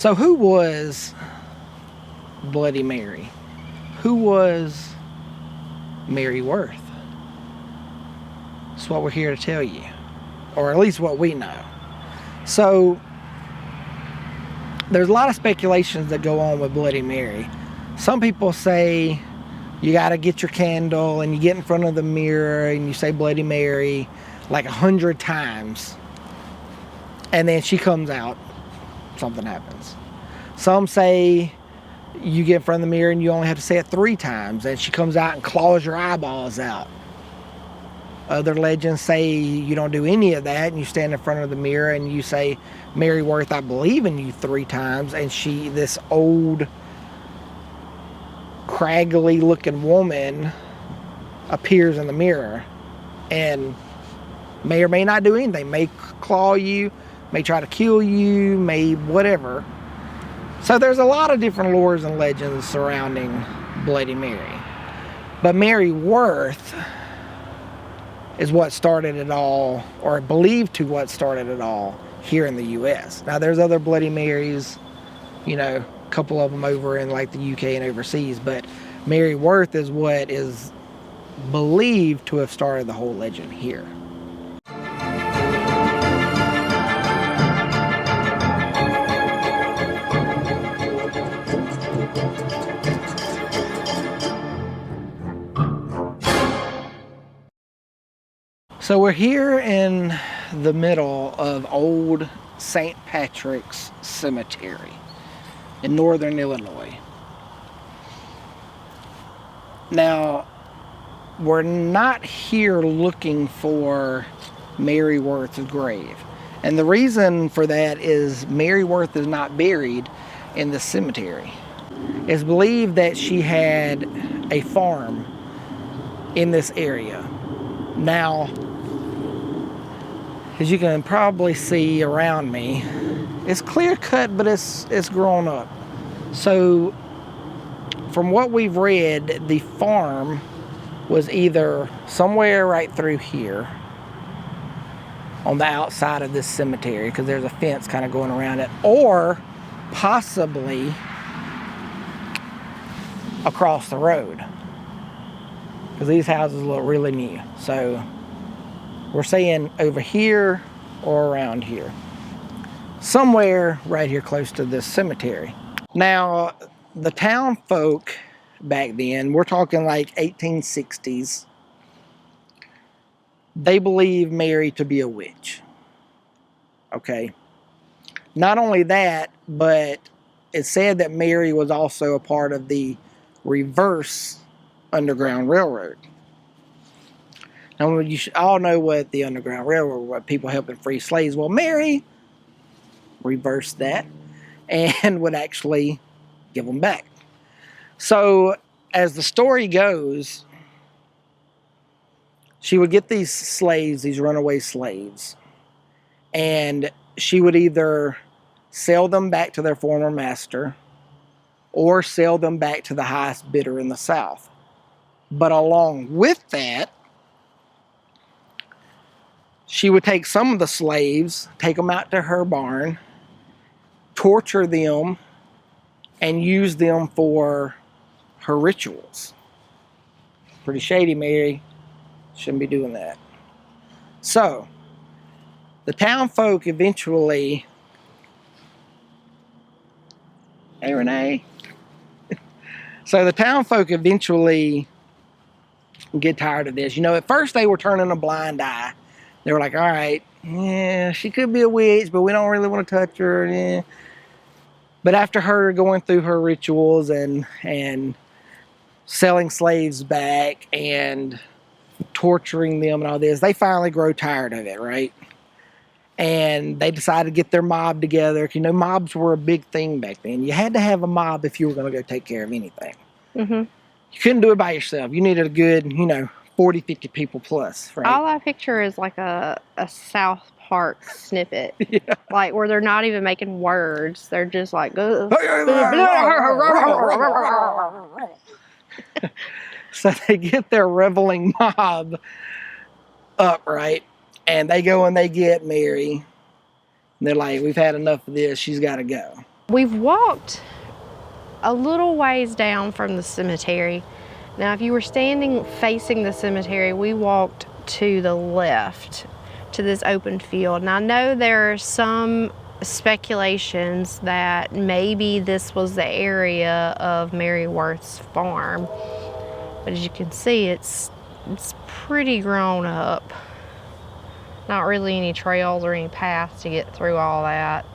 So who was Bloody Mary? Who was Mary Worth? That's what we're here to tell you, or at least what we know. So there's a lot of speculations that go on with Bloody Mary. Some people say you got to get your candle and you get in front of the mirror and you say Bloody Mary like 100 times, and then she comes out, something happens. Some say you get in front of the mirror and you only have to say it 3 times and she comes out and claws your eyeballs out. Other legends say you don't do any of that and you stand in front of the mirror and you say, Mary Worth, I believe in you 3 times, and this old, craggly looking woman appears in the mirror and may or may not do anything. May claw you, may try to kill you, may whatever. So there's a lot of different lores and legends surrounding Bloody Mary. But Mary Worth is what started it all, or believed to what started it all here in the U.S. Now there's other Bloody Marys, you know, a couple of them over in like the U.K. and overseas, but Mary Worth is what is believed to have started the whole legend here. So we're here in the middle of old St. Patrick's Cemetery in northern Illinois. Now, we're not here looking for Mary Worth's grave. And the reason for that is Mary Worth is not buried in the cemetery. It's believed that she had a farm in this area. Now, as you can probably see around me, it's clear cut, but it's grown up. So from what we've read, the farm was either somewhere right through here on the outside of this cemetery, because there's a fence kind of going around it, or possibly across the road, because these houses look really new. So we're saying over here or around here. Somewhere right here close to this cemetery. Now, the town folk back then, we're talking like 1860s, they believed Mary to be a witch. Okay. Not only that, but it said that Mary was also a part of the reverse Underground Railroad. Now, you should all know what the Underground Railroad, what people helping free slaves. Well, Mary reversed that and would actually give them back. So, as the story goes, she would get these slaves, these runaway slaves, and she would either sell them back to their former master or sell them back to the highest bidder in the South. But along with that, she would take some of the slaves, take them out to her barn, torture them, and use them for her rituals. Pretty shady, Mary. Shouldn't be doing that. So, the town folk eventually... Hey, Renee. So the town folk eventually get tired of this. You know, at first they were turning a blind eye. They were like, all right, yeah, she could be a witch, but we don't really want to touch her. Yeah. But after her going through her rituals and selling slaves back and torturing them and all this, they finally grow tired of it, right? And they decided to get their mob together. You know, mobs were a big thing back then. You had to have a mob if you were going to go take care of anything. Mm-hmm. You couldn't do it by yourself. You needed a good, 40, 50 people plus, right? All I picture is like a South Park snippet. Yeah. Like where they're not even making words. They're just like... So they get their reveling mob up, right? And they go and they get Mary. And they're like, we've had enough of this. She's got to go. We've walked a little ways down from the cemetery. Now, if you were standing facing the cemetery, we walked to the left to this open field. And I know there are some speculations that maybe this was the area of Mary Worth's farm. But as you can see, it's pretty grown up. Not really any trails or any paths to get through all that.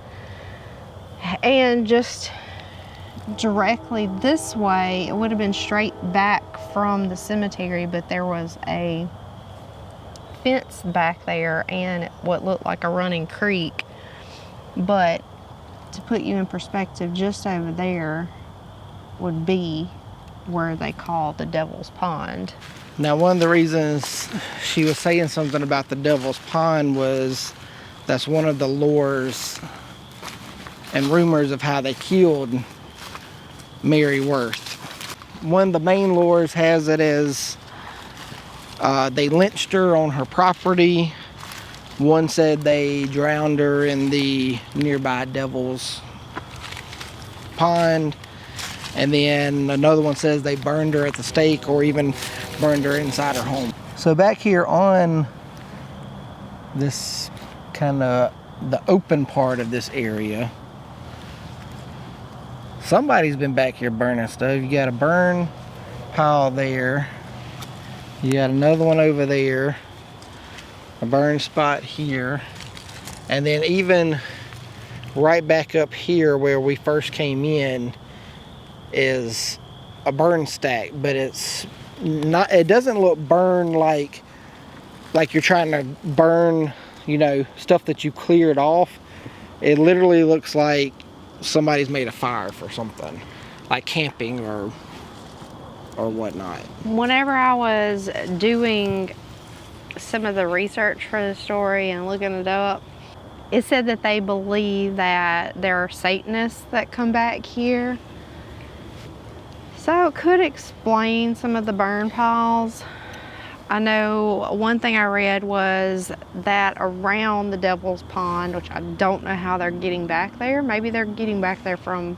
And just directly this way, it would have been straight back from the cemetery, but there was a fence back there and what looked like a running creek. But to put you in perspective, just over there would be where they call the Devil's Pond. Now, one of the reasons she was saying something about the Devil's Pond was that's one of the lores and rumors of how they killed Mary Worth. One of the main lores has it as they lynched her on her property. One said they drowned her in the nearby Devil's Pond. And then another one says they burned her at the stake or even burned her inside her home. So back here on this kind of the open part of this area, somebody's been back here burning stuff. You got a burn pile there. You got another one over there. A burn spot here. And then even right back up here where we first came in is a burn stack, but it's not, it doesn't look burn like you're trying to burn, you know, stuff that you cleared off. It literally looks like somebody's made a fire for something, like camping or whatnot. Whenever I was doing some of the research for the story and looking it up, it said that they believe that there are Satanists that come back here. So it could explain some of the burn piles. I know one thing I read was that around the Devil's Pond, which I don't know how they're getting back there. Maybe they're getting back there from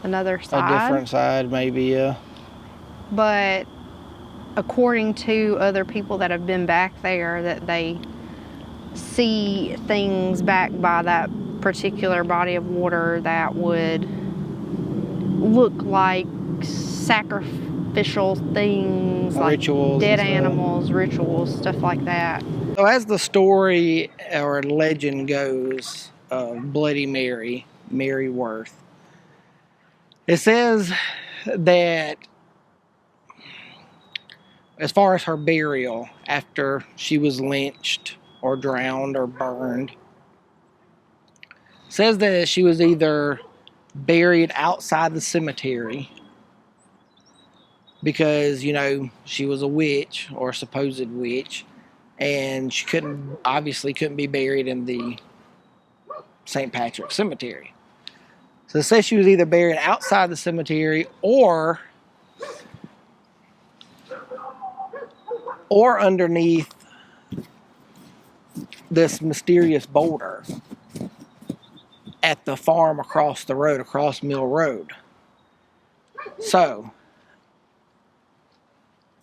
another side. A different side, maybe, yeah. But according to other people that have been back there, that they see things back by that particular body of water that would look like sacrificial things, Rituals, like dead animals, rituals, stuff like that. So as the story or legend goes of Bloody Mary, Mary Worth, it says that as far as her burial after she was lynched or drowned or burned, it says that she was either buried outside the cemetery because, you know, she was a witch or a supposed witch, and she obviously couldn't be buried in the St. Patrick's Cemetery. So it says she was either buried outside the cemetery or underneath this mysterious boulder at the farm across the road, across Mill Road. So,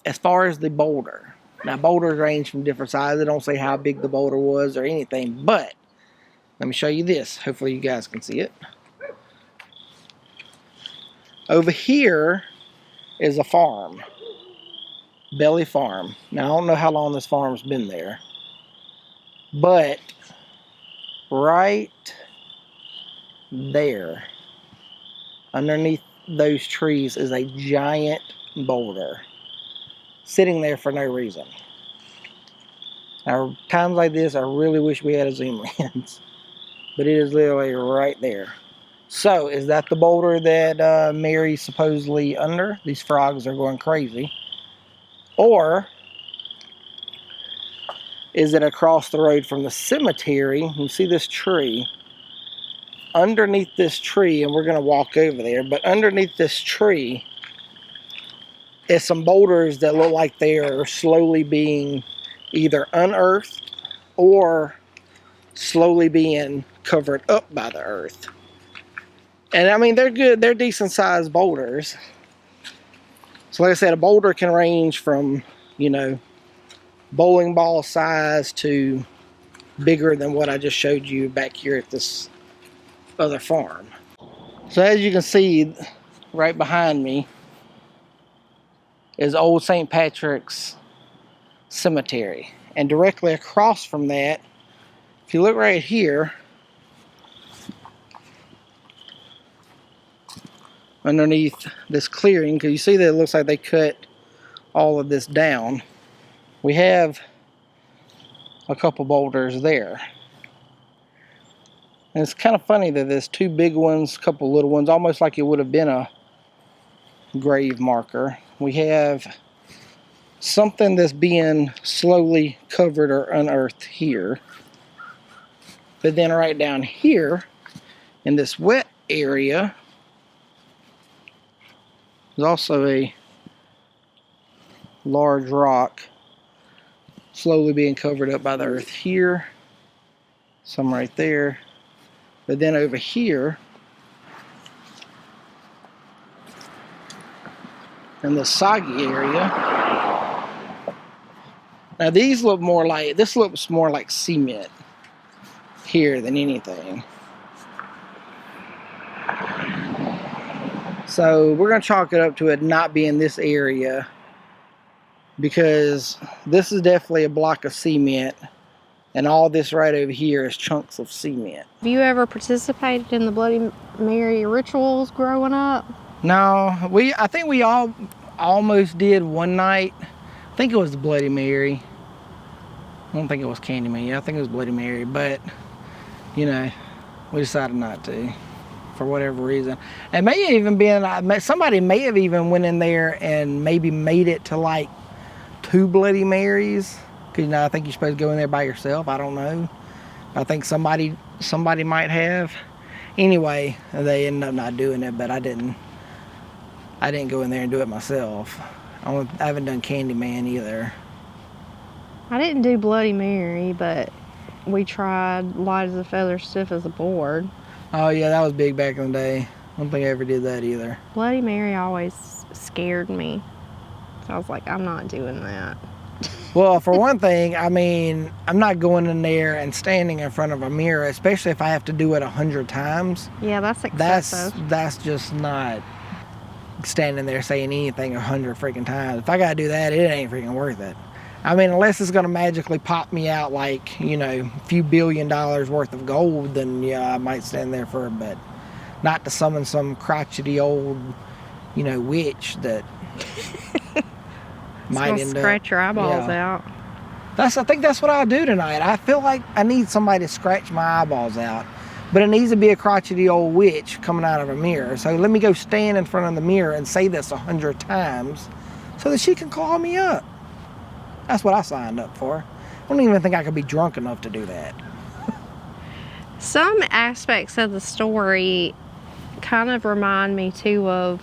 as far as the boulder, now boulders range from different sizes. They don't say how big the boulder was or anything, but let me show you this. Hopefully you guys can see it. Over here is a farm, Belly Farm. Now I don't know how long this farm's been there, but right there, underneath those trees, is a giant boulder sitting there for no reason. Now, times like this, I really wish we had a zoom lens, but it is literally right there. So, is that the boulder that Mary's supposedly under? These frogs are going crazy. Or is it across the road from the cemetery? You see this tree? Underneath this tree, and we're going to walk over there, but underneath this tree is some boulders that look like they are slowly being either unearthed or slowly being covered up by the earth. And I mean, they're good. They're decent sized boulders. So like I said, a boulder can range from, you know, bowling ball size to bigger than what I just showed you back here at this other farm. So as you can see, right behind me is Old St. Patrick's Cemetery. And directly across from that, if you look right here, underneath this clearing, because you see that it looks like they cut all of this down, we have a couple boulders there. And it's kind of funny that there's two big ones, a couple little ones, almost like it would have been a grave marker. We have something that's being slowly covered or unearthed here. But then right down here in this wet area, there's also a large rock slowly being covered up by the earth here. Some right there. But then over here, in the soggy area, now these look more like, this looks more like cement here than anything. So we're going to chalk it up to it not being this area, because this is definitely a block of cement, and all this right over here is chunks of cement. Have you ever participated in the Bloody Mary rituals growing up? No, I think we all almost did one night. I think it was the Bloody Mary. I don't think it was Candyman. Yeah, I think it was Bloody Mary, but you know, we decided not to for whatever reason. It may have even been, somebody may have even went in there and maybe made it to like 2 Bloody Marys, because you know, I think you're supposed to go in there by yourself. I don't know. I think somebody might have. Anyway, they ended up not doing it, but I didn't go in there and do it myself. I haven't done Candyman either. I didn't do Bloody Mary, but we tried light as a feather, stiff as a board. Oh yeah, that was big back in the day. I don't think I ever did that either. Bloody Mary always scared me. So I was like, I'm not doing that. Well, for one thing, I mean, I'm not going in there and standing in front of a mirror, especially if I have to do it 100 times. Yeah, that's excessive. That's just not standing there saying anything 100 freaking times. If I gotta do that, it ain't freaking worth it. I mean, unless it's gonna magically pop me out like, you know, a few $1 billion worth of gold, then yeah, I might stand there for a bit. Not to summon some crotchety old, you know, witch that might end up scratch your eyeballs out. I think that's what I'll do tonight. I feel like I need somebody to scratch my eyeballs out, but it needs to be a crotchety old witch coming out of a mirror. So let me go stand in front of the mirror and say this 100 times so that she can call me up. That's what I signed up for. I don't even think I could be drunk enough to do that. Some aspects of the story kind of remind me too of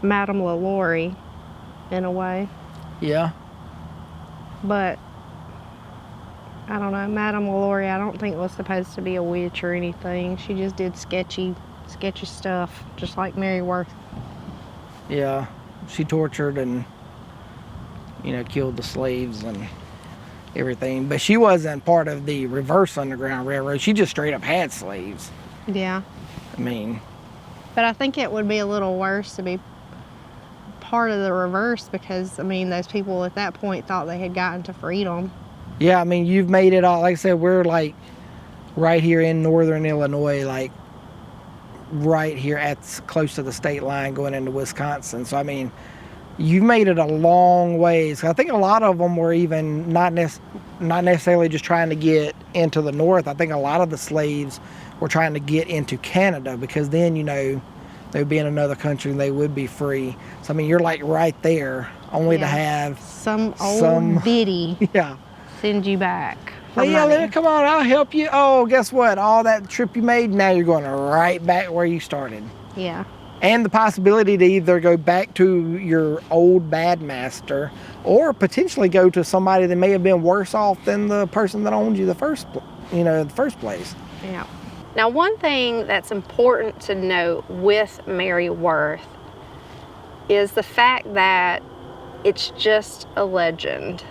Madame LaLaurie in a way. Yeah. But I don't know, Madame LaLaurie, I don't think was supposed to be a witch or anything. She just did sketchy stuff, just like Mary Worth. Yeah. She tortured and, you know, killed the slaves and everything. But she wasn't part of the reverse Underground Railroad. She just straight up had slaves. Yeah. I mean. But I think it would be a little worse to be part of the reverse, because, I mean, those people at that point thought they had gotten to freedom. Yeah, I mean, you've made it all. Like I said, we're like right here in northern Illinois, like right here at close to the state line going into Wisconsin. So, I mean, you've made it a long ways. I think a lot of them were even not necessarily just trying to get into the north. I think a lot of the slaves were trying to get into Canada, because then, you know, they would be in another country and they would be free. So, I mean, you're like right there, only to have some old biddy yeah, send you back. Well, yeah, come on, I'll help you. Oh, guess what? All that trip you made, now you're going right back where you started. Yeah. And the possibility to either go back to your old bad master, or potentially go to somebody that may have been worse off than the person that owned you the first place. Yeah. Now, one thing that's important to note with Mary Worth is the fact that it's just a legend.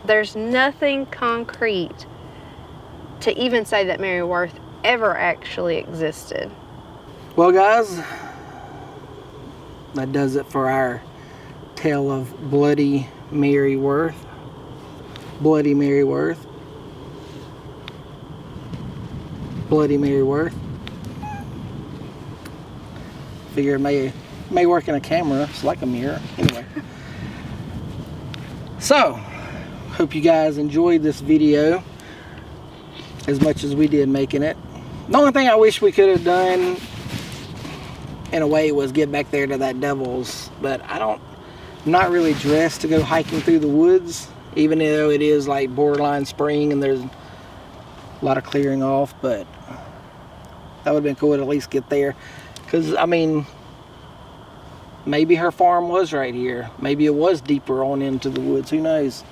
There's nothing concrete to even say that Mary Worth ever actually existed. Well, guys, that does it for our tale of Bloody Mary Worth. Bloody Mary Worth. Bloody Mary Worth. Figure it may work in a camera. It's like a mirror. Anyway. So, hope you guys enjoyed this video as much as we did making it. The only thing I wish we could have done in a way was get back there to that Devil's, but I'm not really dressed to go hiking through the woods, even though it is like borderline spring and there's a lot of clearing off. But that would have been cool to at least get there, because I mean, maybe her farm was right here, maybe it was deeper on into the woods, who knows,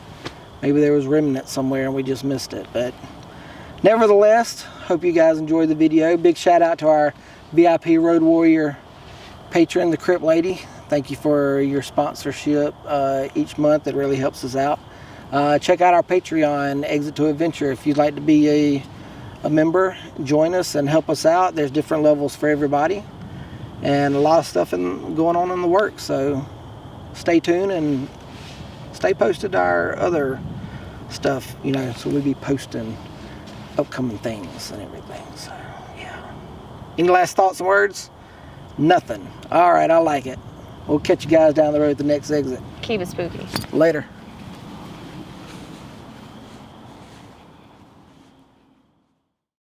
maybe there was remnants somewhere and we just missed it. But nevertheless, hope you guys enjoyed the video. Big shout out to our VIP Road Warrior patron, the Crip Lady. Thank you for your sponsorship each month. It really helps us out. Check out our Patreon, Exit to Adventure. If you'd like to be a member, join us and help us out. There's different levels for everybody, and a lot of stuff going on in the works. So stay tuned and stay posted to our other stuff, you know, so we'll be posting upcoming things and everything. So yeah. Any last thoughts and words? Nothing. All right, I like it. We'll catch you guys down the road at the next exit. Keep it spooky. Later.